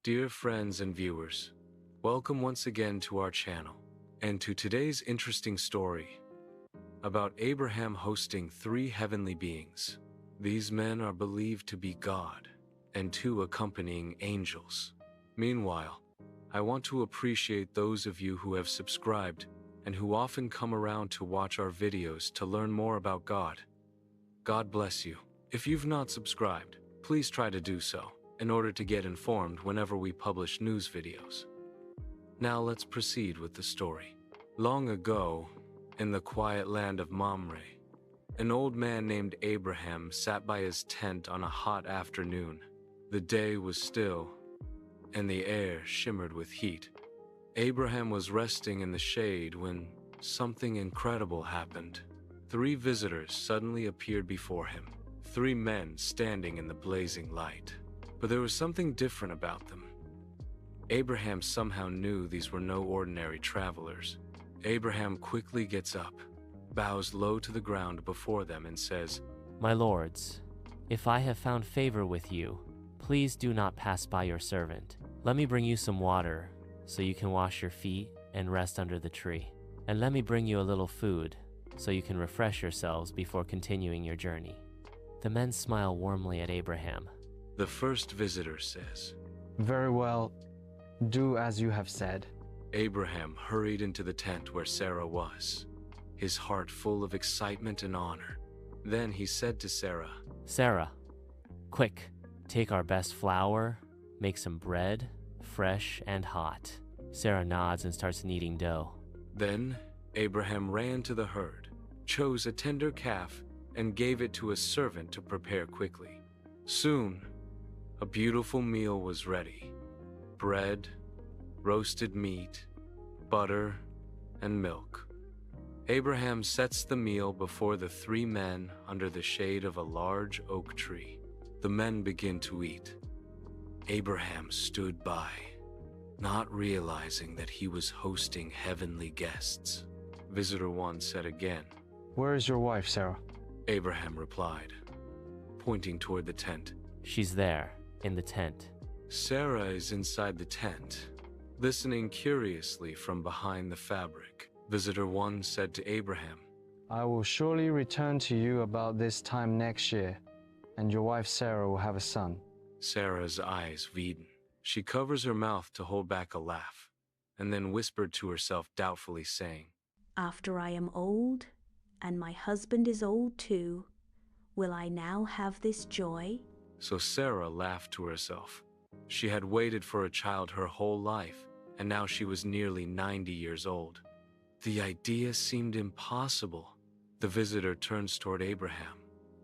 Dear friends and viewers, welcome once again to our channel and to today's interesting story about Abraham hosting 3 heavenly beings. These men are believed to be God and 2 accompanying angels. Meanwhile, I want to appreciate those of you who have subscribed and who often come around to watch our videos to learn more about God. God bless you. If you've not subscribed, please try to do so in order to get informed whenever we publish news videos. Now let's proceed with the story. Long ago, in the quiet land of Mamre, an old man named Abraham sat by his tent on a hot afternoon. The day was still, and the air shimmered with heat. Abraham was resting in the shade when something incredible happened. 3 visitors suddenly appeared before him, 3 men standing in the blazing light. But there was something different about them. Abraham somehow knew these were no ordinary travelers. Abraham quickly gets up, bows low to the ground before them and says, "My lords, if I have found favor with you, please do not pass by your servant. Let me bring you some water so you can wash your feet and rest under the tree. And let me bring you a little food so you can refresh yourselves before continuing your journey." The men smile warmly at Abraham. The first visitor says, "Very well, do as you have said." Abraham hurried into the tent where Sarah was, his heart full of excitement and honor. Then he said to Sarah, "Sarah, quick, take our best flour, make some bread, fresh and hot." Sarah nods and starts kneading dough. Then Abraham ran to the herd, chose a tender calf, and gave it to a servant to prepare quickly. Soon, a beautiful meal was ready: bread, roasted meat, butter, and milk. Abraham sets the meal before the 3 men under the shade of a large oak tree. The men begin to eat. Abraham stood by, not realizing that he was hosting heavenly guests. Visitor 1 said again, "Where is your wife, Sarah?" Abraham replied, pointing toward the tent. "She's there, in the tent." Sarah is inside the tent, listening curiously from behind the fabric. Visitor 1 said to Abraham, "I will surely return to you about this time next year, and your wife Sarah will have a son." Sarah's eyes widen. She covers her mouth to hold back a laugh, and then whispered to herself doubtfully, saying, "After I am old, and my husband is old too, will I now have this joy?" So Sarah laughed to herself. She had waited for a child her whole life, and now she was nearly 90 years old. The idea seemed impossible. The visitor turns toward Abraham,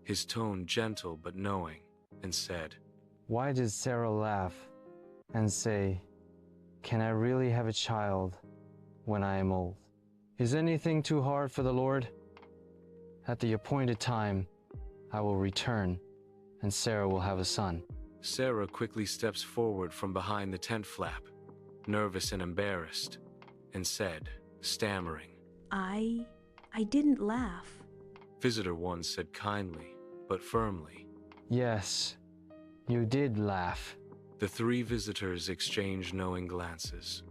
his tone gentle but knowing, and said, Why did Sarah laugh and say, "Can I really have a child when I am old? Is anything too hard for the Lord? At the appointed time, I will return, and Sarah will have a son." Sarah quickly steps forward from behind the tent flap, nervous and embarrassed, and said, stammering, I didn't laugh." Visitor 1 said kindly, but firmly. "Yes, you did laugh." The 3 visitors exchanged knowing glances.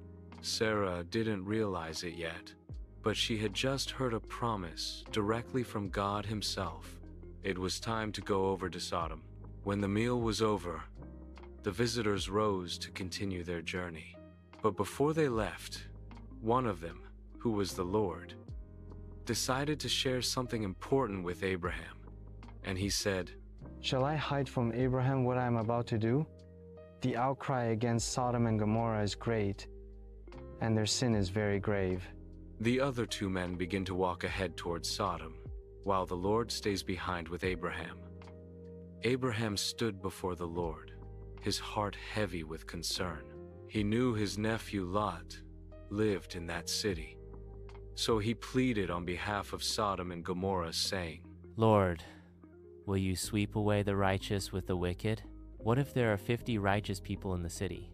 Sarah didn't realize it yet, but she had just heard a promise directly from God himself. It was time to go over to Sodom. When the meal was over, the visitors rose to continue their journey. But before they left, one of them, who was the Lord, decided to share something important with Abraham. And he said, "Shall I hide from Abraham what I am about to do? The outcry against Sodom and Gomorrah is great, and their sin is very grave." The other 2 men begin to walk ahead towards Sodom, while the Lord stays behind with Abraham. Abraham stood before the Lord, his heart heavy with concern. He knew his nephew Lot lived in that city. So he pleaded on behalf of Sodom and Gomorrah, saying, "Lord, will you sweep away the righteous with the wicked? What if there are 50 righteous people in the city?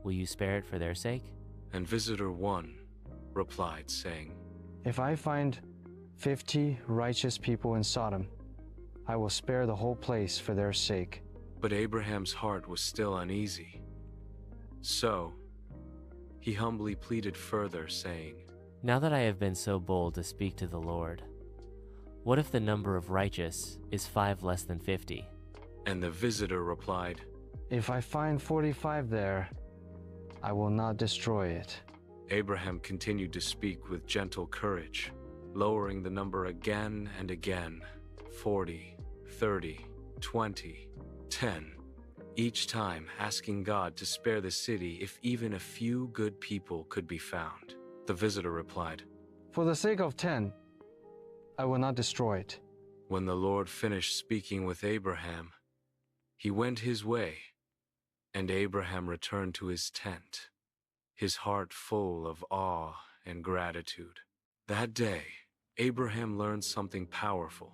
Will you spare it for their sake?" And Visitor 1 replied, saying, "If I find 50 righteous people in Sodom, I will spare the whole place for their sake." But Abraham's heart was still uneasy. So, he humbly pleaded further, saying, Now that I have been so bold to speak to the Lord, what if the number of righteous is 5 less than 50? And the visitor replied, If I find 45 there, I will not destroy it. Abraham continued to speak with gentle courage, lowering the number again and again, 40, 30, 20, 10, each time asking God to spare the city if even a few good people could be found. The visitor replied, For the sake of 10, I will not destroy it. When the Lord finished speaking with Abraham, he went his way, and Abraham returned to his tent, his heart full of awe and gratitude. That day, Abraham learned something powerful.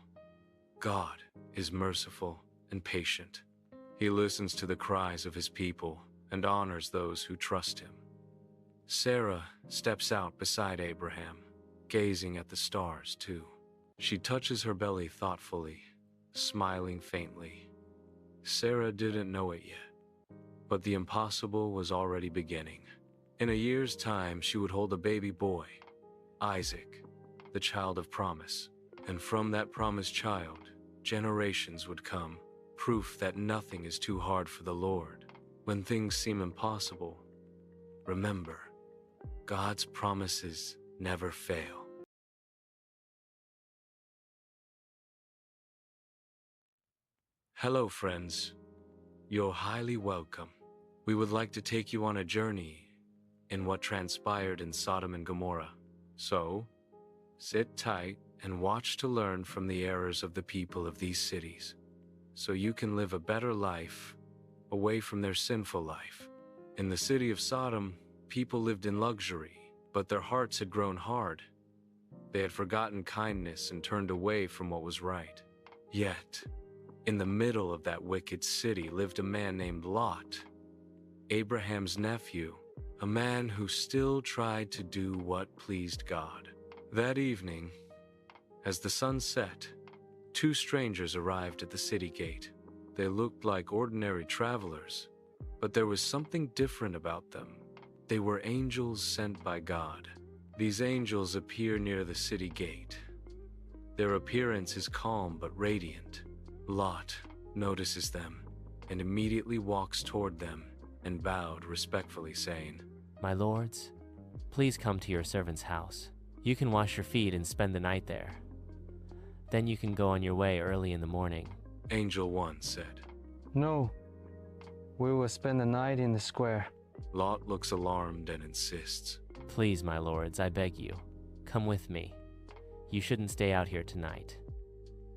God is merciful and patient. He listens to the cries of his people and honors those who trust him. Sarah steps out beside Abraham, gazing at the stars too. She touches her belly thoughtfully, smiling faintly. Sarah didn't know it yet, but the impossible was already beginning. In a year's time, she would hold a baby boy, Isaac, the child of promise. And from that promised child, generations would come, proof that nothing is too hard for the Lord. When things seem impossible, remember, God's promises never fail. Hello, friends. You're highly welcome. We would like to take you on a journey in what transpired in Sodom and Gomorrah. So, sit tight and watch to learn from the errors of the people of these cities, so you can live a better life away from their sinful life. In the city of Sodom, people lived in luxury, but their hearts had grown hard. They had forgotten kindness and turned away from what was right. Yet, in the middle of that wicked city lived a man named Lot, Abraham's nephew, a man who still tried to do what pleased God. That evening, as the sun set, 2 strangers arrived at the city gate. They looked like ordinary travelers, but there was something different about them. They were angels sent by God. These angels appear near the city gate. Their appearance is calm but radiant. Lot notices them and immediately walks toward them and bowed respectfully, saying, My lords, please come to your servant's house. You can wash your feet and spend the night there. Then you can go on your way early in the morning. Angel 1 said. No, we will spend the night in the square. Lot looks alarmed and insists. Please, my lords, I beg you, come with me. You shouldn't stay out here tonight.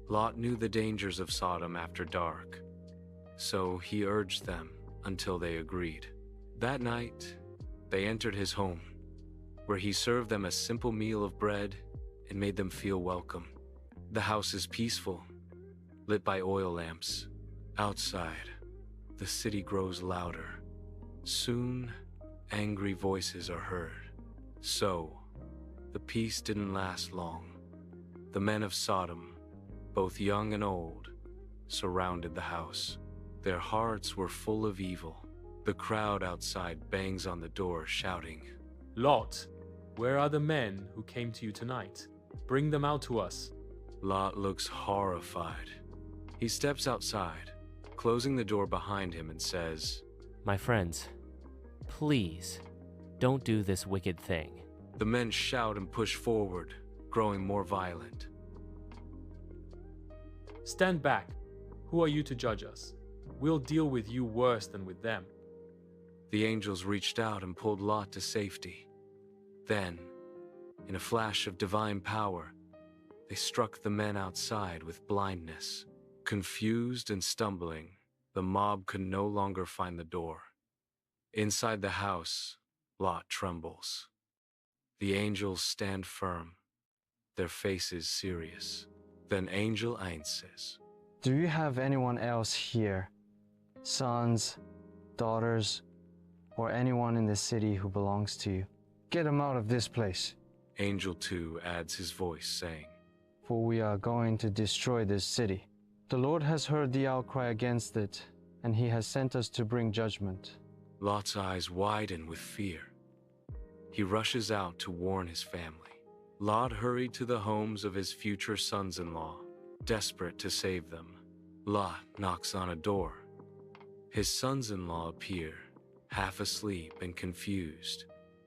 Lot knew the dangers of Sodom after dark, so he urged them until they agreed. That night, they entered his home, where he served them a simple meal of bread and made them feel welcome. The house is peaceful, lit by oil lamps. Outside, the city grows louder. Soon, angry voices are heard. So, the peace didn't last long. The men of Sodom, both young and old, surrounded the house. Their hearts were full of evil. The crowd outside bangs on the door, shouting, Lot, where are the men who came to you tonight? Bring them out to us. Lot looks horrified. He steps outside, closing the door behind him, and says, My friends, please, don't do this wicked thing. The men shout and push forward, growing more violent. Stand back. Who are you to judge us? We'll deal with you worse than with them. The angels reached out and pulled Lot to safety. Then, in a flash of divine power, they struck the men outside with blindness. Confused and stumbling, the mob could no longer find the door. Inside the house, Lot trembles. The angels stand firm, their faces serious. Then Angel 1 says, Do you have anyone else here? Sons, daughters, or anyone in the city who belongs to you? Get them out of this place. Angel 2 adds his voice, saying, For we are going to destroy this city. The Lord has heard the outcry against it, and he has sent us to bring judgment. Lot's eyes widen with fear. He rushes out to warn his family. Lot hurried to the homes of his future sons-in-law, desperate to save them. Lot knocks on a door. His sons-in-law appear, half asleep and confused,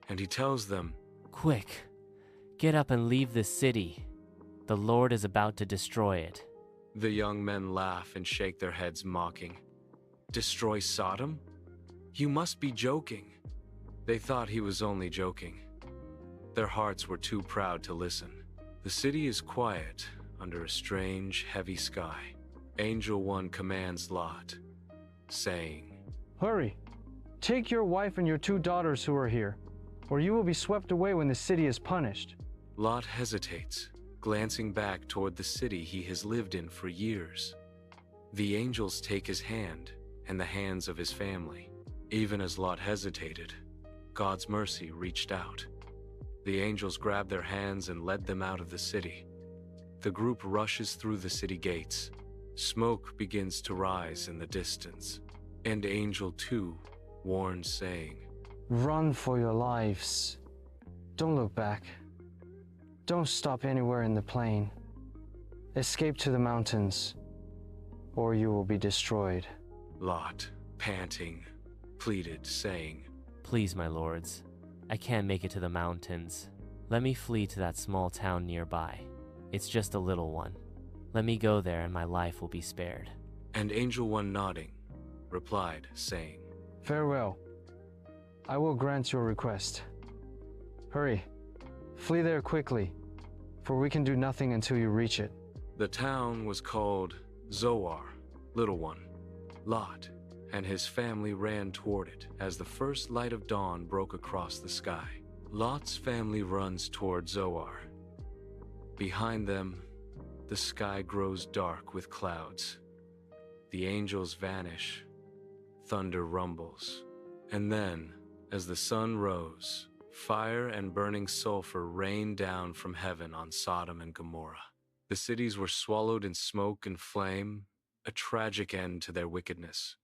and he tells them, Quick, get up and leave this city. The Lord is about to destroy it. The young men laugh and shake their heads, mocking. Destroy Sodom? You must be joking. They thought he was only joking. Their hearts were too proud to listen. The city is quiet under a strange, heavy sky. Angel 1 commands Lot, saying, Hurry! Take your wife and your 2 daughters who are here, or you will be swept away when the city is punished. Lot hesitates, glancing back toward the city he has lived in for years. The angels take his hand and the hands of his family. Even as Lot hesitated, God's mercy reached out. The angels grabbed their hands and led them out of the city. The group rushes through the city gates. Smoke begins to rise in the distance, and Angel 2 warns, saying, Run for your lives. Don't look back. Don't stop anywhere in the plain. Escape to the mountains, or you will be destroyed. Lot, panting, pleaded, saying, Please, my lords, I can't make it to the mountains. Let me flee to that small town nearby. It's just a little one. Let me go there and my life will be spared. And Angel 1, nodding, replied, saying, Farewell. I will grant your request. Hurry, flee there quickly, for we can do nothing until you reach it. The town was called Zoar, Little One. Lot and his family ran toward it as the first light of dawn broke across the sky. Lot's family runs toward Zoar. Behind them, the sky grows dark with clouds. The angels vanish. Thunder rumbles. And then, as the sun rose, fire and burning sulfur rained down from heaven on Sodom and Gomorrah. The cities were swallowed in smoke and flame, a tragic end to their wickedness.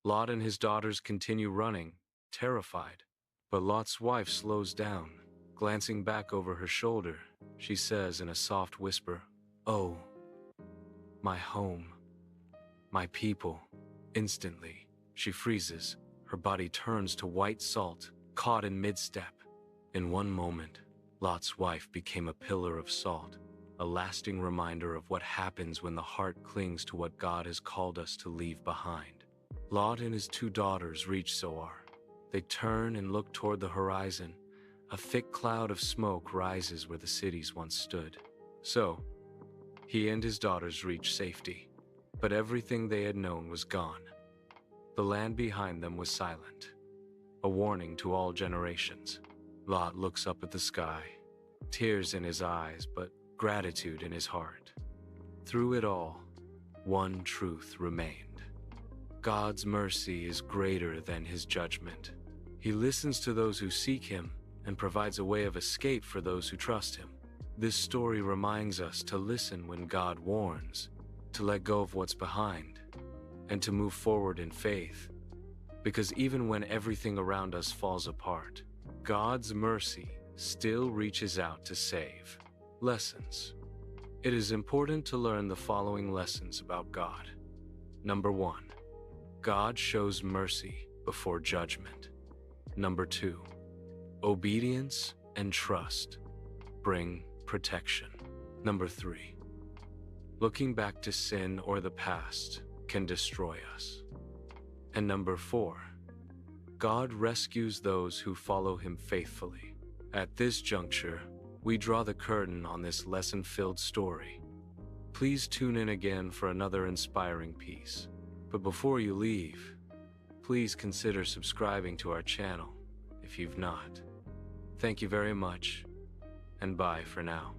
Lot and his daughters continue running, terrified. But Lot's wife slows down. Glancing back over her shoulder, she says in a soft whisper, Oh, my home, my people. Instantly, she freezes. Her body turns to white salt, caught in mid-step. In one moment, Lot's wife became a pillar of salt, a lasting reminder of what happens when the heart clings to what God has called us to leave behind. Lot and his 2 daughters reach Zoar. They turn and look toward the horizon. A thick cloud of smoke rises where the cities once stood. So, he and his daughters reach safety, but everything they had known was gone. The land behind them was silent, a warning to all generations. Lot looks up at the sky, tears in his eyes, but gratitude in his heart. Through it all, one truth remained. God's mercy is greater than his judgment. He listens to those who seek him and provides a way of escape for those who trust him. This story reminds us to listen when God warns, to let go of what's behind, and to move forward in faith. Because even when everything around us falls apart, God's mercy still reaches out to save. Lessons. It is important to learn the following lessons about God. Number 1. God shows mercy before judgment. Number 2. Obedience and trust bring protection. Number 3. Looking back to sin or the past can destroy us. And number 4. God rescues those who follow him faithfully. At this juncture, we draw the curtain on this lesson-filled story. Please tune in again for another inspiring piece. But before you leave, please consider subscribing to our channel if you've not. Thank you very much, and bye for now.